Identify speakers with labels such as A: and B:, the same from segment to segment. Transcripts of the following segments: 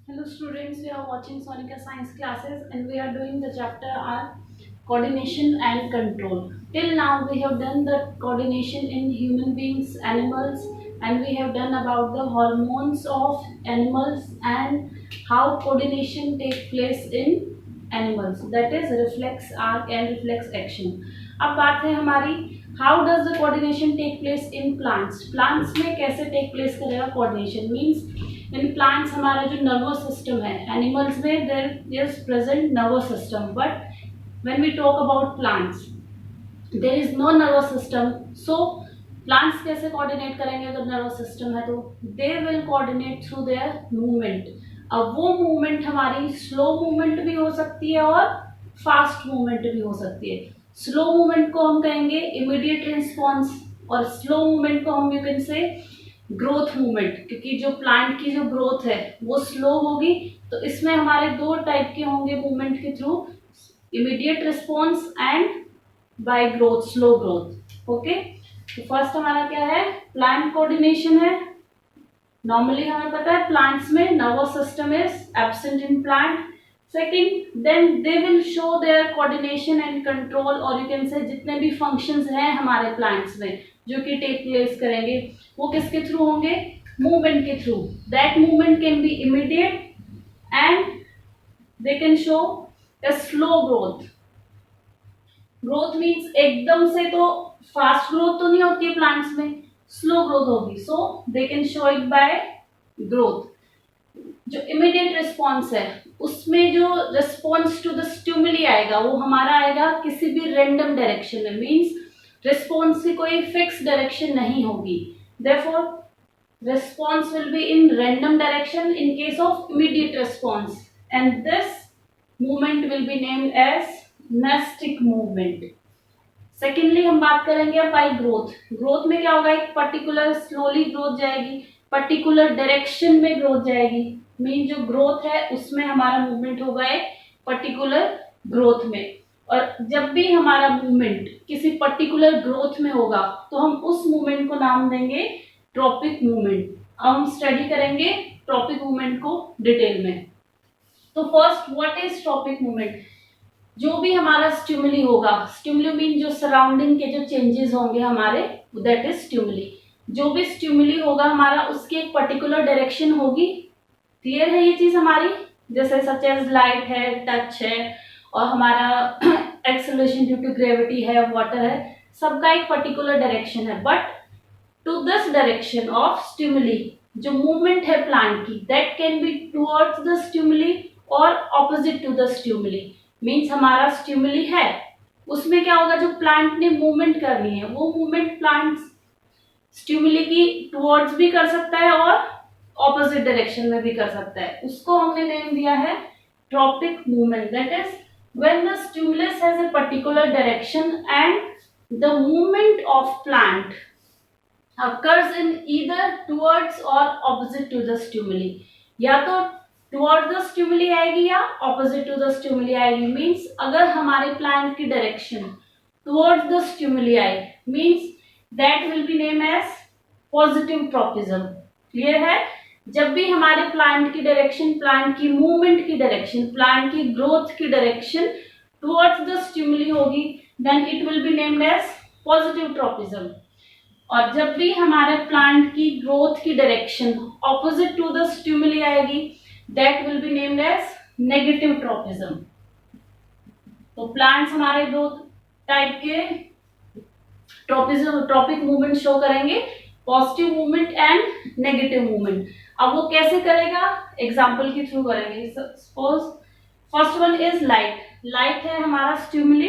A: Hello students, we are watching Sonika science classes and we are doing the chapter on coordination and control. Till now we have done the coordination in human beings, animals, and we have done about the hormones of animals and how coordination take place in animals, that is reflex arc and reflex action. अब बात है हमारी how does the coordination take place in plants. Plants में कैसे take place करेगा coordination. Means in plants हमारा जो nervous system है, एनिमल्स में there is present nervous system, but when we talk about plants there is no nervous system. So plants कैसे coordinate करेंगे अगर नर्वस सिस्टम है तो they will coordinate through their movement. अब वो मूवमेंट हमारी स्लो मूवमेंट भी हो सकती है और फास्ट मूवमेंट भी हो सकती है. स्लो मूवमेंट को हम कहेंगे इमीडिएट रिस्पॉन्स और स्लो मूवमेंट को हम यू कैन से ग्रोथ मूवमेंट, क्योंकि जो प्लांट की जो ग्रोथ है वो स्लो होगी. तो इसमें हमारे दो टाइप के होंगे मूवमेंट के through, immediate response and bye growth, slow growth. Okay, तो फर्स्ट हमारा क्या है, प्लांट कोऑर्डिनेशन है. नॉर्मली हमें पता है प्लांट्स में nervous system is absent in plant. Second, then they will show their coordination and control, और यू कैन से जितने भी फंक्शंस हैं हमारे प्लांट्स में जो कि टेक प्लेस करेंगे वो किसके थ्रू होंगे, मूवमेंट के through. That movement can be immediate and they can show a slow growth. Growth means एकदम से तो फास्ट ग्रोथ तो नहीं होती है प्लांट्स में, स्लो ग्रोथ होगी. So they can show it by growth. जो इमीडिएट रिस्पॉन्स है उसमें जो रिस्पॉन्स टू द स्टिमुली आएगा वो हमारा आएगा किसी भी रैंडम डायरेक्शन में. मीन्स रिस्पॉन्स की कोई फिक्स डायरेक्शन नहीं होगी. Therefore response will be in random direction in case of immediate response, and this movement will be named as nastic movement. Secondly हम बात करेंगे बाय ग्रोथ. ग्रोथ में क्या होगा, एक पर्टिकुलर स्लोली ग्रोथ जाएगी, पर्टिकुलर डायरेक्शन में ग्रोथ जाएगी. मीन जो ग्रोथ है उसमें हमारा मूवमेंट होगा एक पर्टिकुलर ग्रोथ में. और जब भी हमारा मूवमेंट किसी पर्टिकुलर ग्रोथ में होगा तो हम उस मूवमेंट को नाम देंगे ट्रॉपिक मूवमेंट. हम स्टडी करेंगे ट्रॉपिक मूवमेंट को डिटेल में. तो first, what is tropic movement. जो भी हमारा स्टिमुली होगा, स्टिमुली मीन जो सराउंडिंग के जो चेंजेस होंगे हमारे, दैट इज स्टिमुली. जो भी स्टिमुली होगा हमारा उसकी एक पर्टिकुलर डायरेक्शन होगी. क्लियर है ये चीज हमारी, जैसे सच एज लाइट है, टच है, और हमारा एक्सेलरेशन ड्यू टू ग्रेविटी है, वाटर है, सबका एक पर्टिकुलर डायरेक्शन है. But to this direction of stimuli जो मूवमेंट है प्लांट की, that can be towards the stimuli और opposite to the stimuli. Means हमारा स्टिमुली है उसमें क्या होगा, जो प्लांट ने मूवमेंट करनी है वो मूवमेंट प्लांट स्टिमुली की टुवर्ड्स भी कर सकता है और ऑपोजिट डायरेक्शन में भी कर सकता है. उसको हमने नेम दिया है tropic movement. That is when the stimulus has a particular direction and the movement of plant occurs in either towards or opposite to the stimuli. या तो towards the stimuli आएगी या opposite to the stimuli आएगी. Means अगर हमारे plant की direction towards the stimuli आए means that will be named as positive tropism. Clear है. जब भी हमारे प्लांट की डायरेक्शन, प्लांट की मूवमेंट की डायरेक्शन, प्लांट की ग्रोथ की डायरेक्शन टुवर्ड्स द स्टिमुली होगी, then it will be named as positive tropism. और जब भी हमारे प्लांट की ग्रोथ की direction opposite to the stimuli आएगी, that will be named as negative tropism. तो प्लांट्स हमारे दो टाइप के ट्रॉपिक मूवमेंट शो करेंगे, positive movement and negative movement. अब वो कैसे करेगा, एग्जाम्पल के थ्रू करेंगे. Suppose first one is light. Light है हमारा स्टिमुली.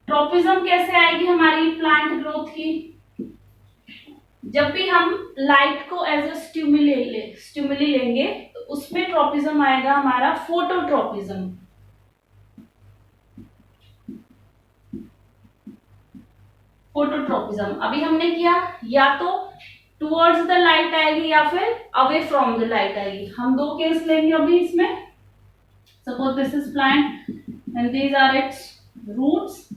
A: ट्रॉपिज्म कैसे आएगी हमारी प्लांट ग्रोथ की, जब भी हम लाइट को एज ए स्टिमुली लेंगे तो उसमें ट्रॉपिज्म आएगा हमारा फोटोट्रॉपिज्म. फोटोट्रॉपिज्म अभी हमने किया, या तो टुवर्ड्स द लाइट आएगी या फिर अवे फ्रॉम द लाइट आएगी. हम दो केस लेंगे अभी इसमें. Suppose this is plant and these are its roots,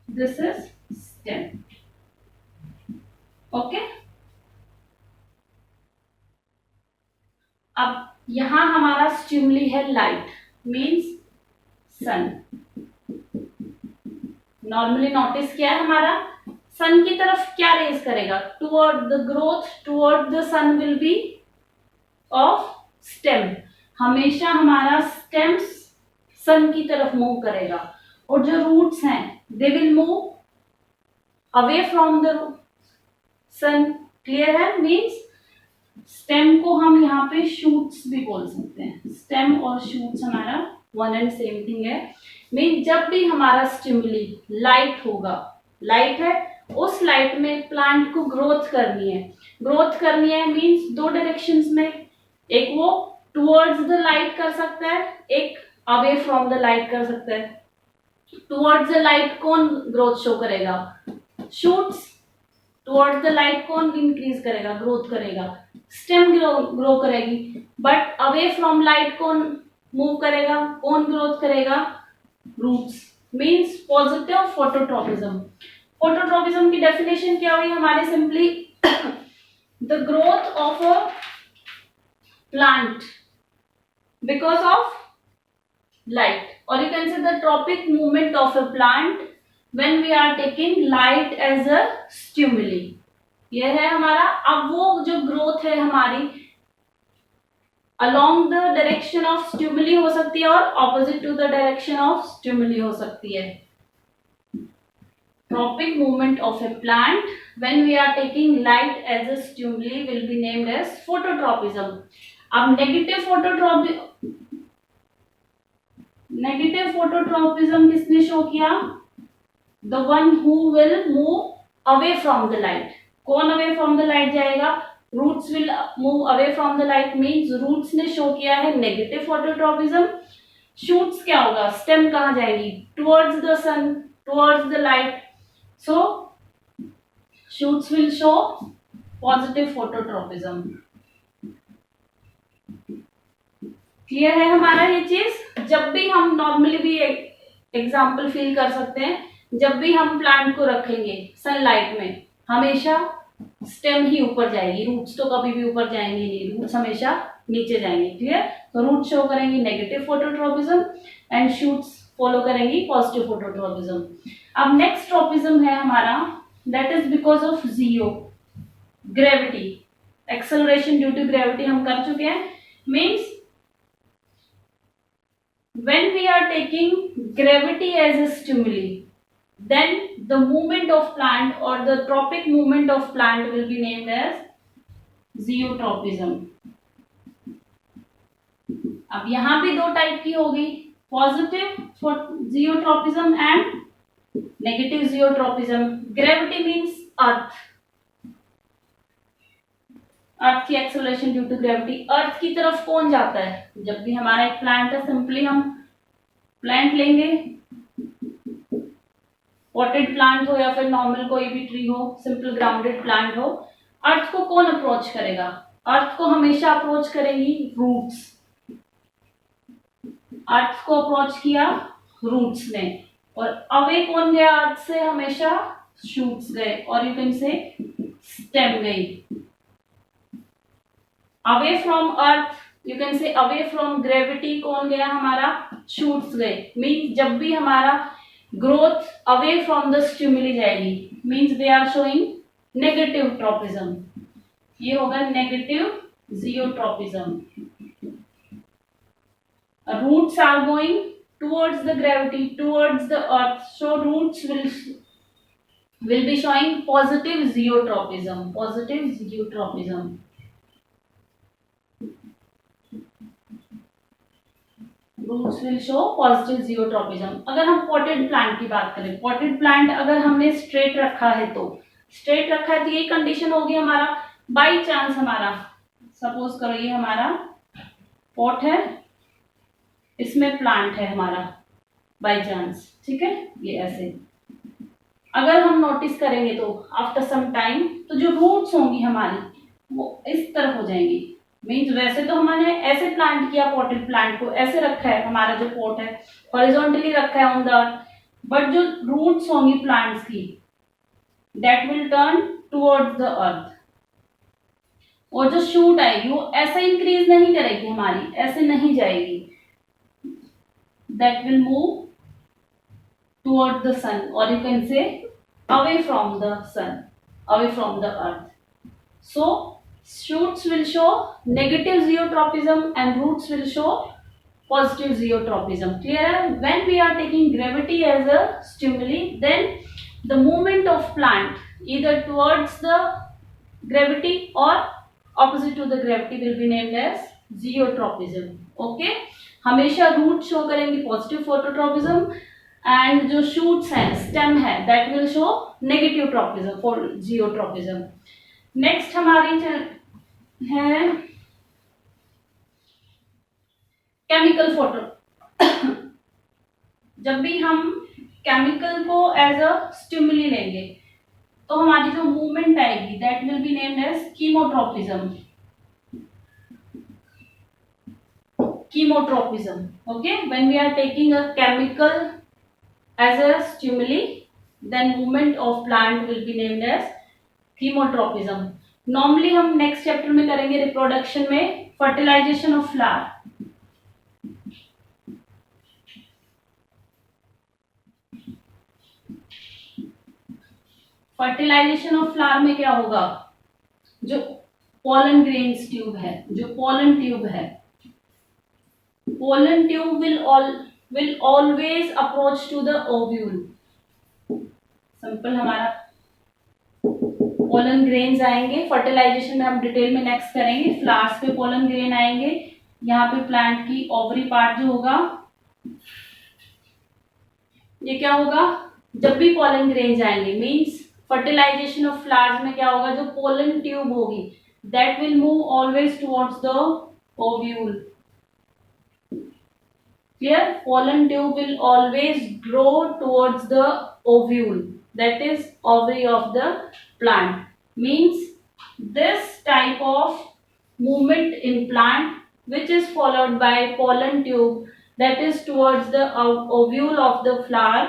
A: this is stem. Okay, अब यहाँ हमारा स्टिमुली है light, means sun. Normally notice किया है हमारा, सन की तरफ क्या रेज करेगा, toward the growth, toward the sun will be of stem. हमेशा हमारा स्टेम सन की तरफ मूव करेगा, और जो रूट्स हैं they will move away from the sun. Clear है? मीन्स स्टेम को हम यहाँ पे शूट्स भी बोल सकते हैं। स्टेम और शूट्स हमारा वन एंड सेम थिंग है। मीन जब भी हमारा स्टिमुली लाइट होगा, लाइट है, उस लाइट में प्लांट को ग्रोथ करनी है। ग्रोथ करनी है मीन्स दो डायरेक्शंस में, एक वो टुवर्ड्स द लाइट कर सकता है, एक अवे फ्रॉम द लाइट कर सकता है। टुवर्ड्स द लाइट कौन ग्रोथ शो करेगा? शूट्स। टुवर्ड्स द लाइट कौन इंक्रीज करेगा, ग्रोथ करेगा? स्टेम ग्रो करेगी। बट अवे फ्रॉम लाइट कौन मूव करेगा, कौन ग्रोथ करेगा? Roots. Means positive phototropism. Phototropism की डेफिनेशन क्या हुई हमारे? Simply the growth of a plant because of light, or you can say the tropic movement of a plant when we are taking light as a stimuli. ये है हमारा। अब वो जो ग्रोथ है हमारी along the direction of stimuli हो सकती है और opposite to the direction of stimuli हो सकती है। Tropic movement of a plant when we are taking light as a stimuli will be named as phototropism. अब नेगेटिव फोटोट्रोपिज्म किसने show किया? The one who will move away from the light. कौन away from the light जाएगा? Roots will move away from the light, means roots ने show किया है negative phototropism. Shoots क्या होगा? स्टेम कहाँ जाएगी? Towards the sun, towards the light. So shoots will show positive phototropism. Clear है हमारा ये चीज? जब भी हम नॉर्मली भी एग्जाम्पल फील कर सकते हैं, जब भी हम प्लांट को रखेंगे सनलाइट में, हमेशा स्टेम ही ऊपर जाएगी, रूट्स तो कभी भी ऊपर जाएंगे नहीं, रूट्स हमेशा नीचे जाएंगे। क्लियर? तो रूट शो करेंगी negative phototropism and shoots follow करेंगी पॉजिटिव फोटोट्रोपिज्म। अब नेक्स्ट ट्रोपिज्म है हमारा, that is because of geo, gravity, acceleration due to gravity हम कर चुके हैं। Means when we are taking gravity as a stimuli, then the movement of plant or the tropic movement of plant will be named as zeotropism. अब यहाँ पे दो type की होगी, positive geotropism and negative geotropism. Gravity means earth, earth की acceleration due to gravity. Earth की तरफ कौन जाता है? जब भी हमारा एक प्लांट है, सिंपली हम प्लांट लेंगे, पॉटेड प्लांट हो या फिर नॉर्मल कोई भी ट्री हो, सिंपल ग्राउंडेड प्लांट हो, अर्थ को कौन अप्रोच करेगा? अर्थ को हमेशा अप्रोच करेंगी रूट्स। अर्थ को अप्रोच किया रूट्स ने, और अवे कौन गया अर्थ से? हमेशा शूट्स गए, और यू कैन से स्टेम गई। Away from earth, you can say away from gravity कौन गया हमारा? शूट्स गए। मीन्स जब भी हमारा growth away from the stimuli जाएगी, means they are showing negative tropism. ये होगा negative geotropism. Roots are going towards the gravity, towards the earth, so roots will be showing positive zeotropism, positive zeotropism. Roots will show positive zeotropism. अगर हम potted plant की बात करें, potted plant अगर हमने straight रखा है तो यही कंडीशन होगी हमारा। बाई चांस हमारा, सपोज करो ये हमारा पॉट है, इसमें प्लांट है हमारा, बाई चांस, ठीक है, ये ऐसे अगर हम नोटिस करेंगे तो आफ्टर सम टाइम, तो जो रूट्स होंगी हमारी वो इस तरफ हो जाएंगी। मीन्स वैसे तो हमने ऐसे प्लांट किया, पॉटेड प्लांट को ऐसे रखा है, हमारा जो पॉट है हॉरिजॉन्टली रखा है ऑन द अर्थ, बट जो रूट्स होंगी प्लांट्स की, that will turn towards the अर्थ। और जो शूट आएगी वो ऐसे इंक्रीज नहीं करेगी हमारी, ऐसे नहीं जाएगी, that will move toward the sun, और you can say away from the sun, away from the earth. So shoots will show negative zeotropism and roots will show positive zeotropism. Clear? When we are taking gravity as a stimuli, then the movement of plant either towards the gravity or opposite to the gravity will be named as zeotropism. Okay? हमेशा root show करेंगे positive phototropism, and जो shoots हैं, stem है, that will show negative tropism for geotropism. Next हमारी है chemical photo. जब भी हम केमिकल को एज अ स्टिमुली लेंगे तो हमारी जो मूवमेंट आएगी that will be named as chemotropism. Chemotropism. Okay, when we are taking a chemical as a stimuli, then movement of plant will be named as chemotropism. Normally हम next chapter में करेंगे reproduction में fertilisation of flower. Fertilisation of flower में क्या होगा, जो pollen grains tube है, जो पोलन ट्यूब है, pollen tube will always approach to the ovule. Simple, हमारा पोलन ग्रेन्स आएंगे. फर्टिलाइजेशन में हम डिटेल में नेक्स्ट करेंगे. फ्लावर्स पे पोलन ग्रेन आएंगे. यहाँ पे प्लांट की ओवरी पार्ट जो होगा, ये क्या होगा, जब भी पोलन ग्रेन्स आएंगे मींस फर्टिलाइजेशन ऑफ फ्लावर्स में क्या होगा, जो पोलन ट्यूब होगी that will move always towards the ovule. Clear? Pollen tube will always grow towards the ovule, that is ovary of the plant. Means this type of movement in plant which is followed by pollen tube that is towards the ovule of the flower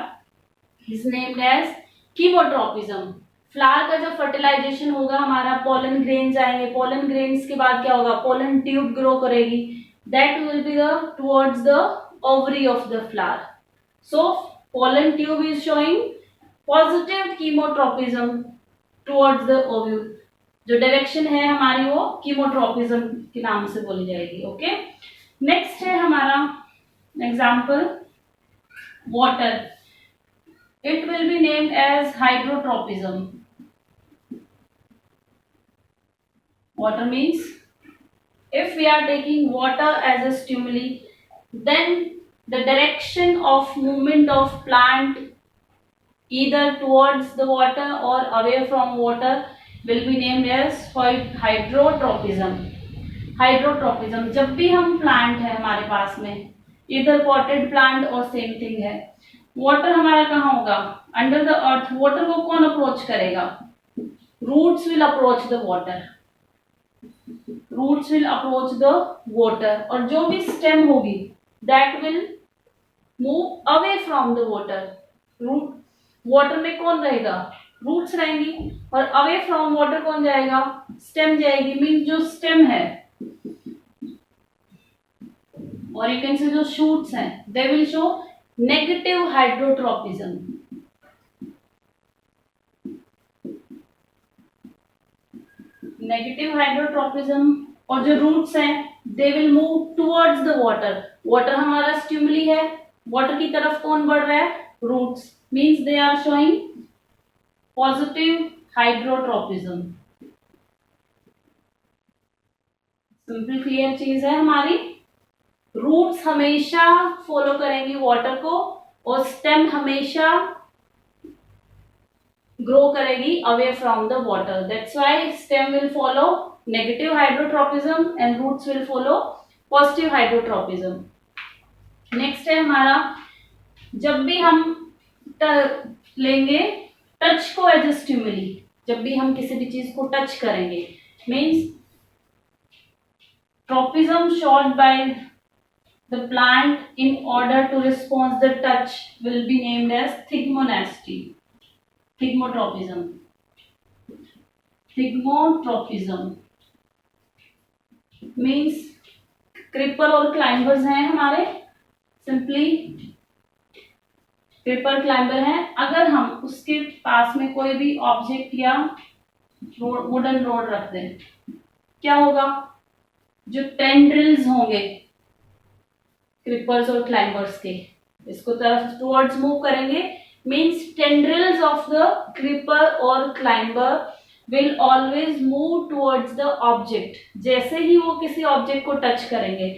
A: is named as chemotropism. Flower का जब fertilisation होगा, हमारा pollen grains आएंगे. Pollen grains के बाद क्या होगा, pollen tube grow करेगी, that will be the towards the ovary of the flower. So pollen tube is showing positive chemotropism towards the ovule. जो डायरेक्शन है हमारी वो कीमोट्रोपिज्म के नाम से बोली जाएगी. ओके, नेक्स्ट है हमारा example water. It will be named as hydrotropism. Water means if we are taking water as a stimuli, then the direction of movement of plant either towards the water or away from water will be named as hydrotropism. Hydrotropism. जब भी हम plant है हमारे पास में, इधर potted plant और same thing है, water हमारा कहाँ होगा, अंडर द अर्थ. वाटर को कौन अप्रोच करेगा, roots will approach the water. Roots will approach the water, और जो भी स्टेम होगी that will move away from the water. Root, water में कौन रहेगा, रूट्स रहेंगी, और अवे फ्रॉम वाटर कौन जाएगा, स्टेम जाएगी. मीन जो स्टेम है, और यू कैन से जो शूट्स हैं, they will show negative hydrotropism. Negative hydrotropism. और जो रूट्स हैं they will move towards the water. Water हमारा स्टिमुली है, वाटर की तरफ कौन बढ़ रहा है, roots. Means they are showing positive hydrotropism. Simple clear चीज है हमारी. रूट्स हमेशा फॉलो करेंगी वाटर को, और स्टेम हमेशा ग्रो करेगी away from the water. That's why stem will follow negative hydrotropism and roots will follow positive hydrotropism. Next है हमारा, जब भी हम लेंगे टच को एज ए स्टिमुली. जब भी हम किसी भी चीज को टच करेंगे means tropism showed by the plant in order to respond the touch will be named as thigmonasty. Thigmotropism. Thigmotropism. Means creeper और क्लाइंबर्स हैं हमारे, सिंपली क्रीपर क्लाइंबर हैं। अगर हम उसके पास में कोई भी ऑब्जेक्ट या वुडन रोड रख दें, क्या होगा? जो टेंड्रिल्स होंगे क्रीपर्स और क्लाइंबर्स के, इसको तरफ टुवर्ड्स मूव करेंगे, means tendrils of the creeper और climber will always move towards the object, जैसे ही वो किसी ऑब्जेक्ट को टच करेंगे।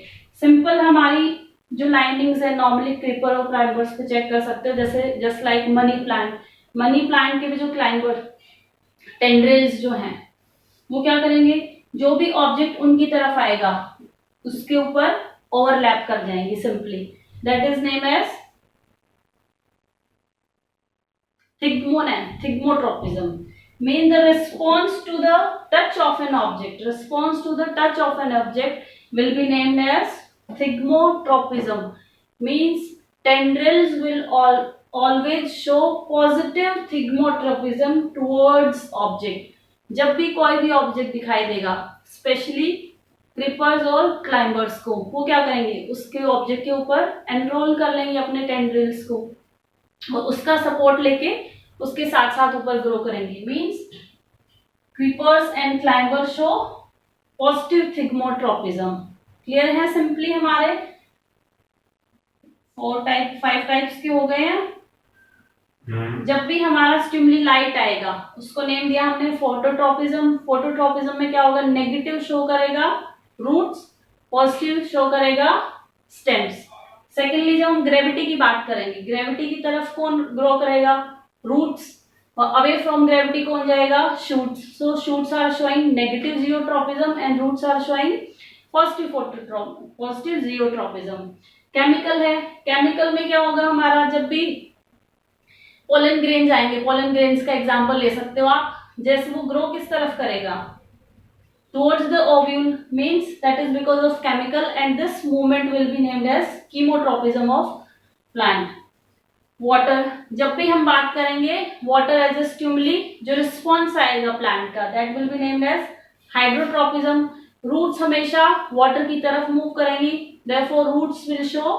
A: सिंपल हमारी जो लाइनिंग्स है नॉर्मली क्रीपर और क्लाइंबर्स पे चेक कर सकते हो, जैसे just like money plant, money plant के भी जो क्लाइंबर टेंड्रिल्स जो हैं वो क्या करेंगे, जो भी ऑब्जेक्ट उनकी तरफ आएगा उसके ऊपर ओवरलैप कर जाएंगे simply, that is name as thigmotropism. mean the response to the touch of an object will be named as thigmotropism, means tendrils will always show positive thigmotropism towards object। जब भी कोई भी ऑब्जेक्ट दिखाई देगा specially creepers और climbers को, वो क्या करेंगे, उसके ऑब्जेक्ट के ऊपर एनरोल कर लेंगे अपने टेंड्रिल्स को और उसका सपोर्ट लेके उसके साथ साथ ऊपर ग्रो करेंगे। Means creepers and climbers show positive thigmotropism. Clear है? सिंपली हमारे 5 टाइप्स के हो गए हैं। जब भी हमारा स्टिमुली लाइट आएगा उसको नेम दिया हमने फोटोट्रोपिज्म। फोटोट्रोपिज्म में क्या होगा, नेगेटिव शो करेगा रूट्स, पॉजिटिव शो करेगा स्टेम्स। सेकेंडली जब हम ग्रेविटी की बात करेंगे, ग्रेविटी की तरफ कौन ग्रो करेगा, रूट्स, और अवे फ्रॉम ग्रेविटी कौन जाएगा, shoots. So shoots are showing negative geotropism and roots are showing positive geotropism. Chemical है, केमिकल में क्या होगा हमारा, जब भी पोलन ग्रेन्स आएंगे, पोलन ग्रेन्स का एग्जांपल ले सकते हो आप, जैसे वो ग्रो किस तरफ करेगा, towards the ovule, means that is because of chemical and this movement will be named as chemotropism of plant। Water, जब भी हम बात करेंगे वाटर एज ए स्टिमुली, जो रिस्पॉन्स आएगा प्लांट का that will be named as hydrotropism. Roots हमेशा water की तरफ मूव करेंगी, therefore roots will show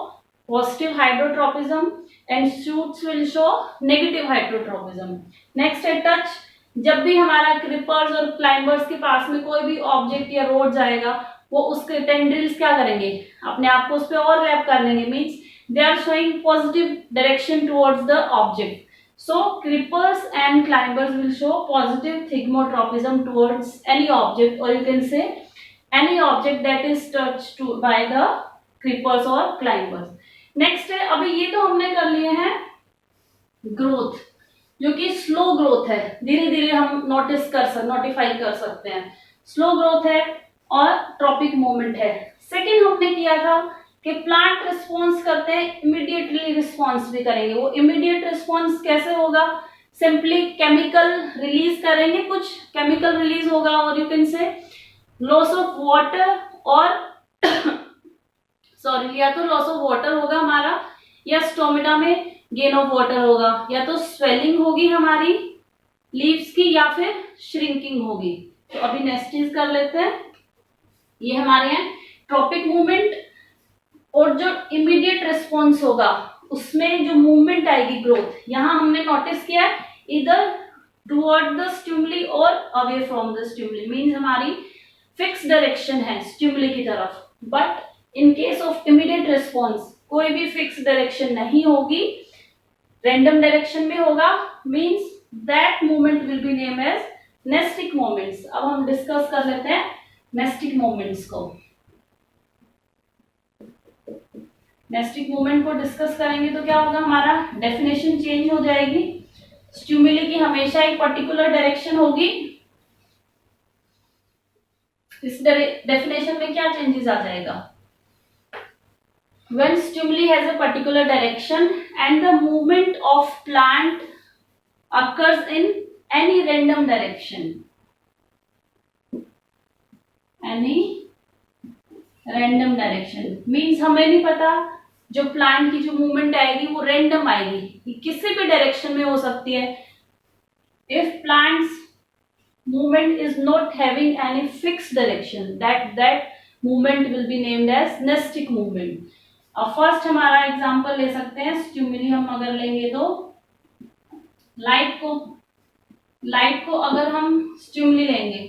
A: positive hydrotropism and shoots will show negative hydrotropism. Next है टच। जब भी हमारा क्रीपर्स और क्लाइंबर्स के पास में कोई भी ऑब्जेक्ट या रोड जाएगा वो उसके टेंड्रिल्स क्या करेंगे, अपने आप को उस पर ओवरलैप कर लेंगे, means they are showing positive direction towards the object। so creepers and climbers will show positive thigmotropism towards any object, or you can say any object that is touched by the creepers or climbers। next है, अभी ये तो हमने कर लिए हैं growth, जो कि स्लो ग्रोथ है, धीरे धीरे हम नोटिफाई कर सकते हैं, स्लो ग्रोथ है और ट्रॉपिक मूवमेंट है। सेकेंड हमने किया था कि प्लांट रिस्पॉन्स करते हैं, इमीडिएटली रिस्पॉन्स भी करेंगे। वो इमीडिएट रिस्पॉन्स कैसे होगा, सिंपली केमिकल रिलीज करेंगे, कुछ केमिकल रिलीज होगा, और यू कैन से लॉस ऑफ वाटर और सॉरी, या तो लॉस ऑफ वाटर होगा हमारा, या स्टोमेटा में गेन ऑफ वाटर होगा, या तो स्वेलिंग होगी हमारी लीव्स की, या फिर श्रिंकिंग होगी। तो अभी नेक्स्ट चीज कर लेते हैं, ये हमारे हैं ट्रॉपिक मूवमेंट। और जो इमीडिएट रिस्पॉन्स होगा उसमें जो मूवमेंट आएगी ग्रोथ, यहां हमने नोटिस किया इधर टुवर्ड द स्टिमुली और away from the stimuli, means हमारी फिक्स डायरेक्शन है स्टिमुली की तरफ। But in case of immediate response कोई भी फिक्स डायरेक्शन नहीं होगी, रैंडम डायरेक्शन में होगा, means that movement will be name as nastic movements. अब हम डिस्कस कर लेते हैं नेस्टिक मूवमेंट्स को। नेस्टिक मूवमेंट को डिस्कस करेंगे तो क्या होगा, हमारा डेफिनेशन चेंज हो जाएगी। स्टिमुली की हमेशा एक पर्टिकुलर डायरेक्शन होगी, इस डेफिनेशन में क्या चेंजेस आ जाएगा, when stimuli has a particular direction and the movement of plant occurs in any random direction, any random direction means हमें नहीं पता जो प्लांट की जो मूवमेंट आएगी वो रैंडम आएगी, ये किसी भी डायरेक्शन में हो सकती है। If plants movement is not having any fixed direction, that movement will be named as nestic movement. अब फर्स्ट हमारा एग्जांपल ले सकते हैं स्टिमुली हम अगर लेंगे तो लाइट को अगर हम स्टिमुली लेंगे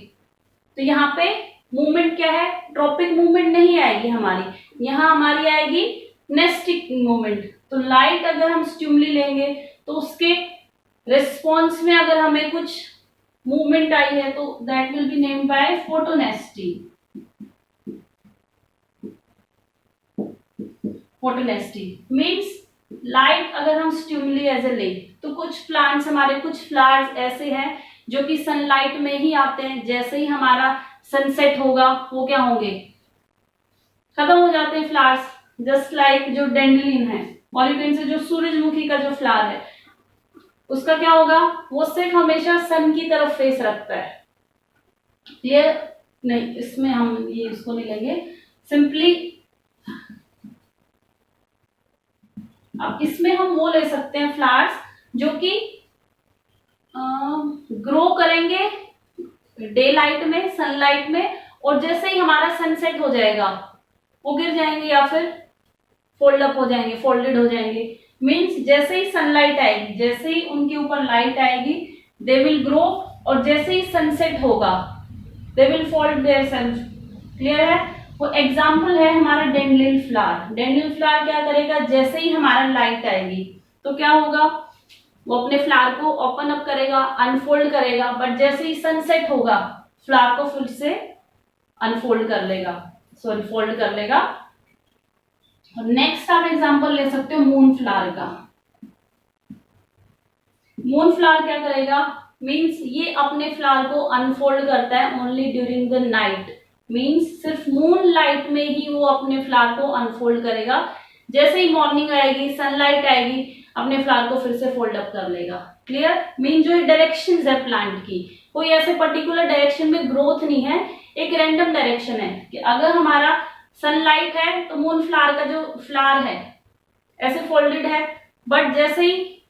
A: तो यहाँ पे मूवमेंट क्या है, ट्रॉपिक मूवमेंट नहीं आएगी हमारी, यहाँ हमारी आएगी नेस्टिक मूवमेंट। तो लाइट अगर हम स्टिमुली लेंगे तो उसके रिस्पॉन्स में अगर हमें कुछ मूवमेंट आई है तो that will be named by फोटोनेस्टी। फोटोनेस्टी means light अगर हम स्टिमुली एज ए ले तो कुछ प्लांट्स हमारे, कुछ फ्लावर्स ऐसे हैं जो कि सनलाइट में ही आते हैं, जैसे ही हमारा सनसेट होगा वो क्या होंगे, खत्म हो जाते हैं फ्लावर्स। जस्ट लाइक जो डेंडलिन है, पॉलीपेन से जो सूरजमुखी का जो फ्लावर है उसका क्या होगा, वो सिर्फ हमेशा सन की तरफ फेस रखता है। ये नहीं, इसमें हम ये इसको नहीं लेंगे, सिंपली अब इसमें हम वो ले सकते हैं फ्लावर्स जो कि ग्रो करेंगे डे लाइट में, सनलाइट में, और जैसे ही हमारा सनसेट हो जाएगा वो गिर जाएंगे या फिर फोल्ड अप हो जाएंगे, फोल्डेड हो जाएंगे। मीन्स जैसे ही सनलाइट आएगी, जैसे ही उनके ऊपर लाइट आएगी दे विल ग्रो, और जैसे ही सनसेट होगा they will fold their self. Clear है? वो एग्जाम्पल है हमारा डेंडलिन फ्लावर। डेंडलिन फ्लावर क्या करेगा, जैसे ही हमारा लाइट आएगी तो क्या होगा, वो अपने फ्लावर को ओपन अप करेगा, अनफोल्ड करेगा, बट जैसे ही सनसेट होगा फ्लावर को फिर से अनफोल्ड कर लेगा, सॉरी फोल्ड कर लेगा। और नेक्स्ट आप एग्जांपल ले सकते हो मून फ्लावर का। मून फ्लावर क्या करेगा, मीन्स ये अपने फ्लावर को अनफोल्ड करता है only during the night. Means सिर्फ मून लाइट में ही वो अपने फ्लावर को अनफोल्ड करेगा, जैसे ही मॉर्निंग आएगी, सनलाइट आएगी, अपने फ्लावर को फिर से फोल्ड अप कर लेगा। क्लियर? मीन जो डायरेक्शंस है प्लांट की, कोई ऐसे पर्टिकुलर डायरेक्शन में ग्रोथ नहीं है, एक रैंडम डायरेक्शन है कि अगर हमारा सनलाइट है तो मून फ्लावर का जो फ्लावर है ऐसे फोल्डेड है, बट जैसे ही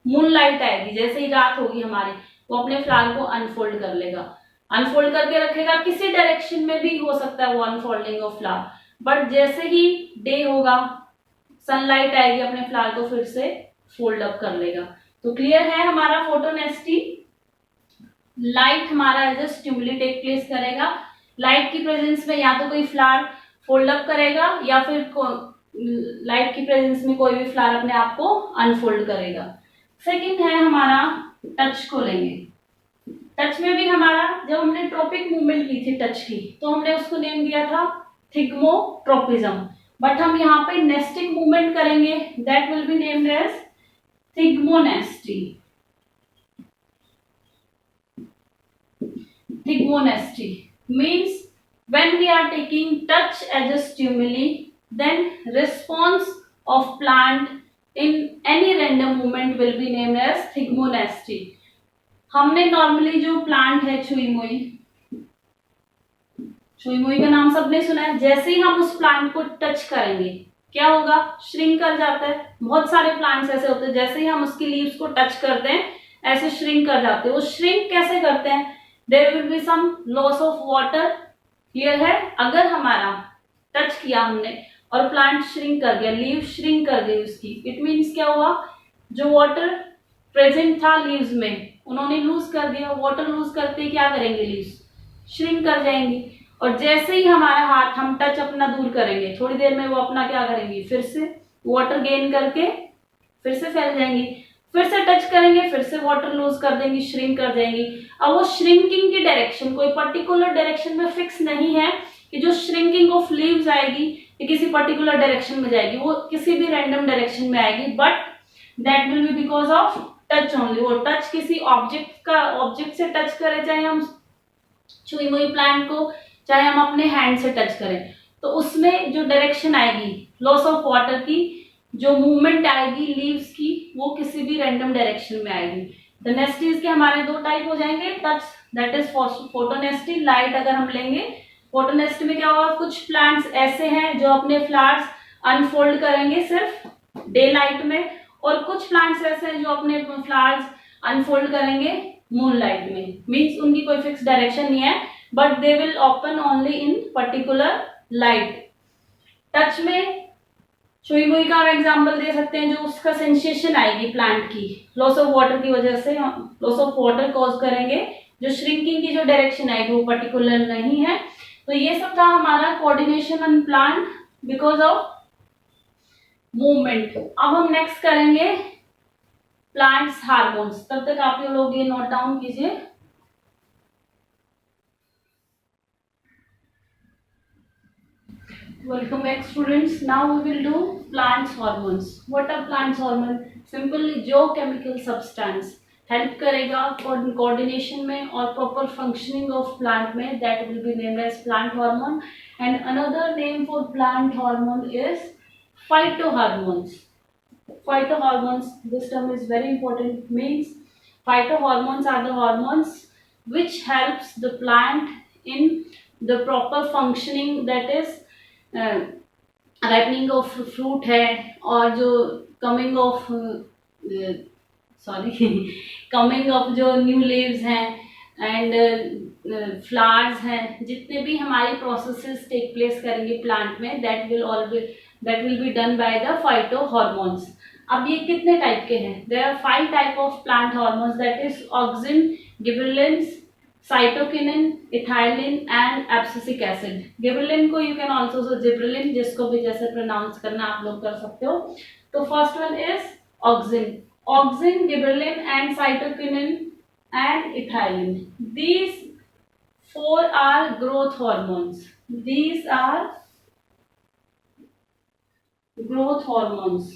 A: मून लाइट आएगी, जैसे ही रात होगी हमारी, वो अपने फ्लावर को अनफोल्ड कर लेगा, अनफोल्ड करके रखेगा। किसी डायरेक्शन में भी हो सकता है वो अनफोल्डिंग ऑफ फ्लावर, बट जैसे ही डे होगा, सनलाइट आएगी, अपने फ्लावर को फिर से फोल्ड अप कर लेगा। तो क्लियर है हमारा फोटोनेस्टी। लाइट हमारा as a stimuli take place करेगा। लाइट की प्रेजेंस में या तो कोई फ्लावर फोल्ड अप करेगा या फिर लाइट की प्रेजेंस में कोई भी फ्लावर अपने आप को अनफोल्ड करेगा। सेकंड है हमारा टच को लेंगे। टच में भी हमारा, जब हमने ट्रॉपिक मूवमेंट की थी टच की, तो हमने उसको नेम दिया था थिग्मोट्रोपिज्म, बट हम यहाँ पे नेस्टिंग मूवमेंट करेंगे, that will be named as thigmonasty. Thigmonesty means when we are taking touch as a stimuli, then response of plant in any random movement will be named as thigmonesty. हमने normally जो plant है छुई मुई का नाम सबने सुना है। जैसे ही हम उस प्लांट को टच करेंगे क्या होगा, श्रिंक कर जाता है। बहुत सारे प्लांट्स ऐसे होते हैं, जैसे ही हम उसकी लीव्स को टच करते हैं ऐसे श्रिंक कर जाते हैं। वो श्रिंक कैसे करते हैं, there will be some loss of water. Clear है? अगर हमारा टच किया हमने और प्लांट श्रिंक कर गया, लीव श्रिंक कर गई उसकी, इट मीन्स क्या हुआ, जो वाटर प्रेजेंट था लीव्स में उन्होंने लूज कर दिया। वाटर लूज करते ही क्या करेंगे, लीव्स श्रिंक कर जाएंगी, और जैसे ही हमारा हाथ हम टच अपना दूर करेंगे, थोड़ी देर में वो अपना क्या करेंगी, फिर से वाटर गेन करके फिर से फैल जाएंगी, फिर से टच करेंगे, फिर से वाटर लूज कर देंगी, श्रिंक कर देंगी। अब वो श्रिंकिंग की डायरेक्शन कोई पर्टिकुलर डायरेक्शन में फिक्स नहीं है कि जो श्रिंकिंग ऑफ लीव्स आएगी ये किसी पर्टिकुलर डायरेक्शन में जाएगी, वो किसी भी रैंडम डायरेक्शन में आएगी, but that will B because of touch only. वो टच किसी ऑब्जेक्ट से टच करें, चाहे हम छुई मुई प्लांट को, चाहे हम अपने हैंड से टच करें, तो उसमें जो डायरेक्शन आएगी लॉस ऑफ वाटर की, जो मूवमेंट आएगी लीव्स की, वो किसी भी रैंडम डायरेक्शन में आएगी। तो नेस्टीज के हमारे दो टाइप हो जाएंगे, टच दैट इज फोटोनेस्टी। लाइट अगर हम लेंगे, फोटोनेस्टी में क्या होगा, कुछ प्लांट्स ऐसे हैं जो अपने फ्लावर्स अनफोल्ड करेंगे सिर्फ डे लाइट में, और कुछ प्लांट्स ऐसे हैं जो अपने फ्लावर्स अनफोल्ड करेंगे मून लाइट में। मीन्स उनकी कोई फिक्स डायरेक्शन नहीं है, but they will open only in particular light. Touch में सुई मुई का एग्जाम्पल दे सकते हैं, जो उसका सेंसेशन आएगी प्लांट की, लॉस ऑफ वाटर की वजह से लॉस ऑफ वाटर कॉज करेंगे, जो श्रिंकिंग की जो डायरेक्शन आएगी वो पर्टिकुलर नहीं है। तो ये सब था हमारा coordination on plant because of movement. अब हम नेक्स्ट करेंगे प्लांट्स हार्मोन्स। तब तक आप लोग ये नोट डाउन कीजिए। Welcome back students. Now we will do plants hormones. What are plants hormone? Simply जो chemical substance help करेगा coordination में और proper functioning of plant में, that will be named as plant hormone. And another name for plant hormone is phytohormones. Phytohormones, this term is very important, means phytohormones are the hormones which helps the plant in the proper functioning, that is ripening of fruit है, और जो coming of coming of जो new leaves हैं and flowers हैं, जितने भी हमारी processes take place करेंगे plant में, that will be done by the phytohormones. अब ये कितने टाइप के हैं? There are 5 type of plant hormones, that is auxin, gibberellins, cytokinin, ethylene and abscisic acid. Gibberellin को you can also say gibberellin, जिसको भी जैसे प्रोनाउंस करना आप लोग कर सकते हो। तो first one is auxin. Auxin, gibberellin and cytokinin and ethylene, these 4 are growth hormones. These are growth hormones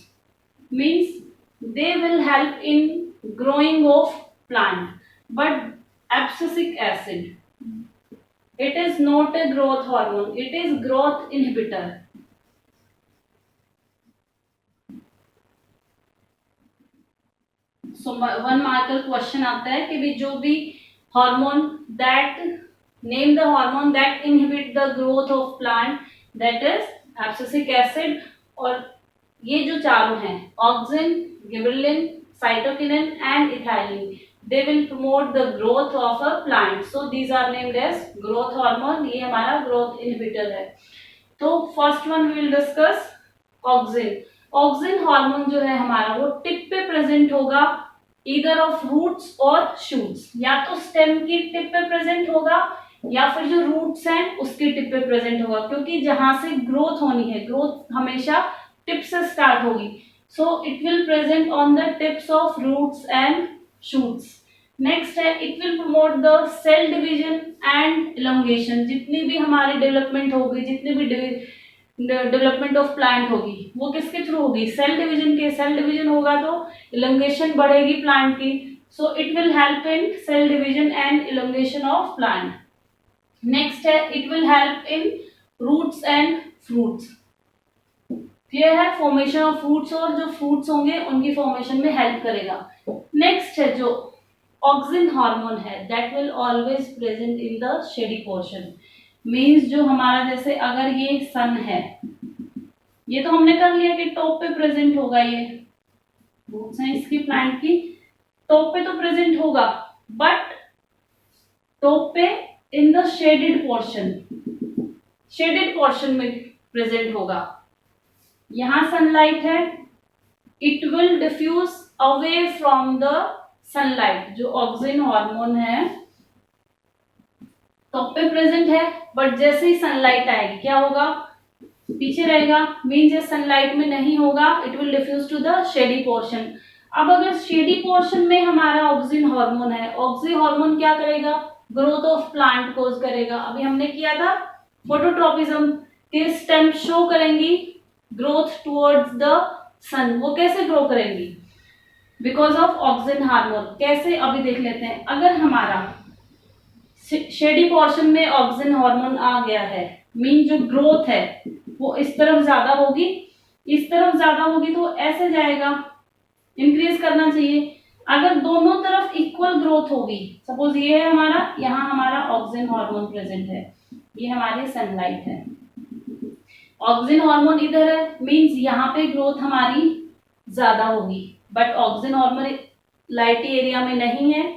A: means they will help in growing of plant, but abscisic acid, it is not a growth hormone, it is growth inhibitor. So one marker question आता है कि भी जो भी hormone that name the hormone that inhibit the growth of plant, that is abscisic acid, और ये जो चारों हैं auxin, gibberellin, cytokinin and ethylene, they will promote the growth of a plant, so these are named as growth hormone. ये हमारा growth inhibitor है। तो first one we will discuss auxin. Auxin hormone जो है हमारा वो टिप पे present होगा, either of roots और shoots, या तो स्टेम की टिप पे प्रेजेंट होगा या फिर जो रूट्स हैं उसकी टिप पे प्रेजेंट होगा, क्योंकि जहां से ग्रोथ होनी है, ग्रोथ हमेशा टिप से स्टार्ट होगी, so it will present on the tips of roots and shoots. Next है it will promote the cell division and elongation. जितनी भी हमारी डेवलपमेंट होगी, जितनी भी डेवलपमेंट ऑफ प्लांट होगी वो किसके थ्रू होगी? सेल डिवीजन के। सेल डिवीजन होगा तो इलोंगेशन बढ़ेगी प्लांट की, so it will help in cell division and elongation of plant. Next है it will help in roots and fruits. Clear है? फॉर्मेशन ऑफ फ्रूट्स, और जो फ्रूट्स होंगे उनकी फॉर्मेशन में हेल्प करेगा। नेक्स्ट है जो ऑक्सिन हार्मोन है, that will always present in the shady portion. Means जो हमारा, जैसे अगर ये सन है, ये तो हमने कर लिया कि टॉप पे प्रेजेंट होगा, ये रूट्स हैं इसकी प्लांट की, टॉप पे तो प्रेजेंट होगा, बट टॉप पे in the shaded portion, shaded portion में प्रेजेंट होगा। यहां सनलाइट है, it will diffuse away from the sunlight. जो ऑक्सिन हार्मोन है टॉप पे प्रेजेंट है, बट जैसे ही सनलाइट आएगी क्या होगा? पीछे रहेगा। मीन्स ये सनलाइट में नहीं होगा, it will diffuse to the shady portion. अब अगर शेडी पोर्शन में हमारा ऑक्सिन हार्मोन है, ऑक्सिन हार्मोन क्या करेगा? ग्रोथ ऑफ प्लांट कोज करेगा। अभी हमने किया था फोटोट्रोपिज्म के स्टेम शो करेंगी ग्रोथ टुवर्ड्स द सन। वो कैसे ग्रो करेंगी? Because of auxin hormone. कैसे? अभी देख लेते हैं। अगर हमारा शेडी पोर्शन में ऑक्सिन हार्मोन आ गया है, मीन जो ग्रोथ है वो इस तरफ ज्यादा होगी, इस तरफ ज्यादा होगी तो ऐसे जाएगा, इंक्रीज करना चाहिए। अगर दोनों तरफ इक्वल ग्रोथ होगी, सपोज ये है हमारा, यहाँ हमारा ऑक्सिन हार्मोन प्रेजेंट है, ये हमारी सनलाइट है, ऑक्सिन हार्मोन इधर है, मीन्स यहाँ पे ग्रोथ हमारी ज्यादा होगी, but auxin hormone light area में नहीं है,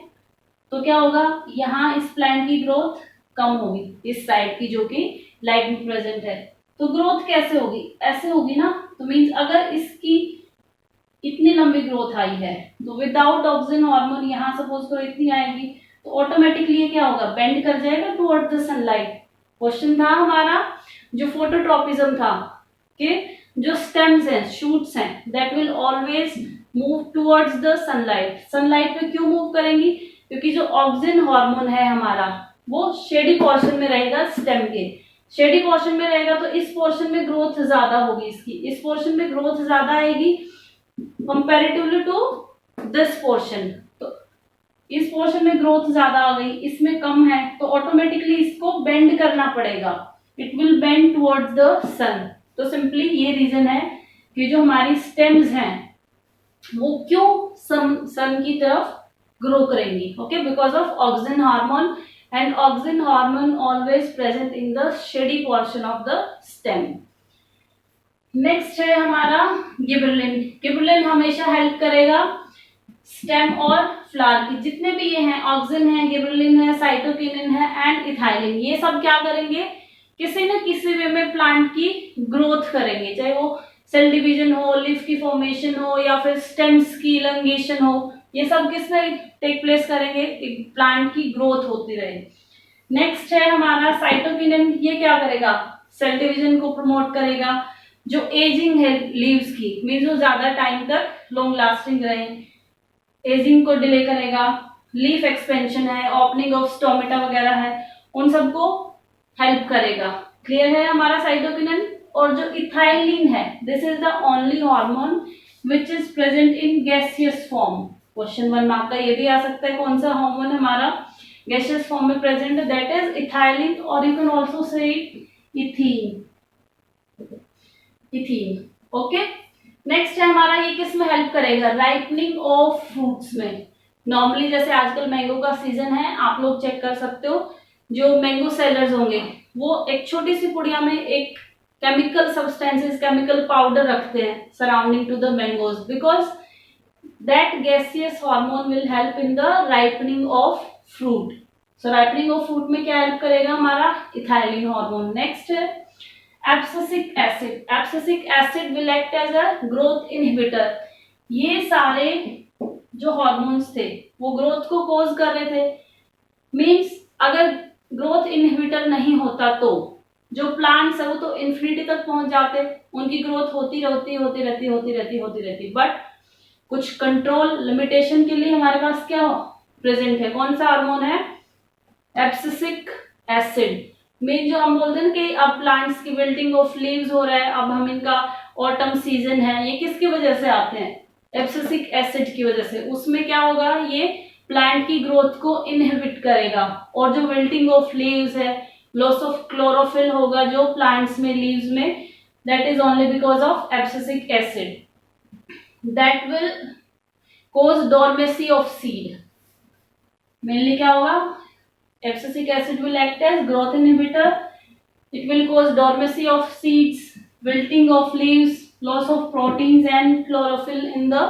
A: तो क्या होगा? यहाँ इस प्लांट की ग्रोथ कम होगी, इस साइड की जो कि लाइट में प्रेजेंट है। तो ग्रोथ कैसे होगी, ऐसे होगी ना। तो मीन्स अगर इसकी इतनी लंबी ग्रोथ आई है तो विदाउट ऑक्सीजन हार्मोन यहाँ सपोज करो इतनी आएगी, तो ऑटोमेटिकली ये क्या होगा, बेंड कर जाएगा टुवर्ड द सनलाइट। क्वेश्चन था हमारा जो फोटोट्रोपिज्म था कि जो स्टेम्स हैं, शूट्स हैं, that will always move towards the sunlight. Sunlight पे क्यों मूव करेंगी, क्योंकि जो ऑक्सीजन हार्मोन है हमारा वो शेडी पोर्शन में रहेगा, स्टेम के शेडी पोर्शन में रहेगा, तो इस पोर्शन में ग्रोथ ज्यादा होगी इसकी, इस पोर्शन में ग्रोथ ज्यादा आएगी कंपैरेटिवली टू दिस पोर्शन। तो इस पोर्शन में ग्रोथ ज्यादा आ गई, इसमें कम है, तो ऑटोमेटिकली इसको बेंड करना पड़ेगा, it will bend towards the sun. तो सिंपली ये रीजन है कि जो हमारी स्टेम्स हैं वो क्यों सन की तरफ ग्रो करेंगी, okay, because of oxygen hormone, and oxygen hormone always present in the shady portion of the stem. Next है हमारा गिबरेलिन। गिबरेलिन हमेशा हेल्प करेगा स्टेम और फ्लावर की, जितने भी ये हैं, ऑक्सिन है, गिबरेलिन है, साइटोकिनिन है एंड इथाइलिन, ये सब क्या करेंगे, किसी न किसी वे में प्लांट की ग्रोथ करेंगे, चाहे वो सेल डिवीजन हो, लीफ की फॉर्मेशन हो, या फिर स्टेम्स की इलंगेशन हो, ये सब किसमें टेक प्लेस करेंगे, प्लांट की ग्रोथ होती रहे। नेक्स्ट है हमारा साइटोकिनिन, ये क्या करेगा, सेल डिवीजन को प्रमोट करेगा, जो एजिंग है लीव्स की, मीन्स जो ज्यादा टाइम तक लॉन्ग लास्टिंग रहे, एजिंग को डिले करेगा। लीफ एक्सपेंशन है, ओपनिंग ऑफ स्टोमेटा वगैरह है, उन सबको हेल्प करेगा। क्लियर है हमारा साइटोकिनिन। और जो इथाइलिन है, this is the only hormone which is present in gaseous form. Question 1 mark का ये भी आ सकता है, कौन सा हार्मोन हमारा गैसियस फॉर्म में प्रेजेंट है, दैट इज इथाइलिन, और you can also say ethene, ethene, okay. Next है हमारा, ये किस में हेल्प करेगा, राइपनिंग ऑफ फ्रूट्स में। नॉर्मली जैसे आजकल मैंगो का सीजन है, आप लोग चेक कर सकते हो, जो मैंगो सेलर्स होंगे वो एक छोटी सी पुड़िया में एक केमिकल सब्सटेंसेस, केमिकल पाउडर रखते हैं surrounding to the mangoes, because that gaseous hormone will help in the ripening of fruit. So ripening of fruit में क्या हेल्प करेगा हमारा, इथाइलिन हार्मोन। नेक्स्ट है abscisic acid. Abscisic acid will act as a growth inhibitor. ये सारे जो hormones थे वो ग्रोथ को कॉज कर रहे थे, मींस अगर ग्रोथ इनहिबिटर नहीं होता तो जो प्लांट्स है वो तो इन्फिनिटी तक पहुंच जाते, उनकी ग्रोथ होती रहती, बट कुछ कंट्रोल लिमिटेशन के लिए हमारे पास क्या प्रेजेंट है, कौन सा हार्मोन है, एब्सिसिक एसिड। मेन जो हम बोलते हैं ना कि अब प्लांट्स की विल्टिंग ऑफ लीव्स हो रहा है, अब हम इनका ऑटम सीजन है, ये किसकी वजह से आते हैं, एब्सिसिक एसिड की वजह से। उसमें क्या होगा, ये प्लांट की ग्रोथ को इनहिबिट करेगा, और जो विल्टिंग ऑफ लीव्स है, लॉस ऑफ क्लोरोफिल होगा जो प्लांट्स में, लीव्स में, that is only because of abscisic acid. That will cause dormancy of seed. Mainly क्या होगा, abscisic acid will act as growth inhibitor. It will cause dormancy of seeds, wilting of leaves, loss of proteins and chlorophyll in the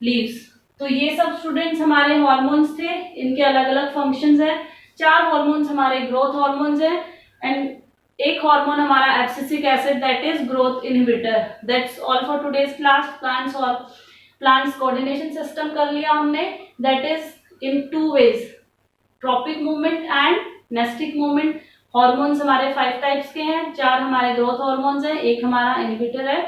A: leaves. तो ये सब students हमारे hormones थे, इनके अलग अलग फंक्शंस हैं। 4 हार्मोन्स हमारे ग्रोथ हार्मोन्स हैं, एंड एक हार्मोन हमारा abscisic acid, that is growth inhibitor. That's all for today's class. Plants coordination system कर लिया हमने, that is in 2 ways, tropic movement and nastic movement. Hormones हमारे 5 टाइप्स के हैं, 4 हमारे ग्रोथ हार्मोन्स हैं, एक हमारा इनहिबिटर है।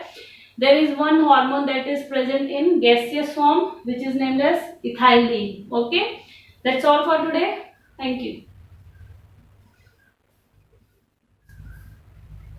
A: There is one hormone that is present in gaseous form which is named as ethylene. Okay, that's all for today, thank you.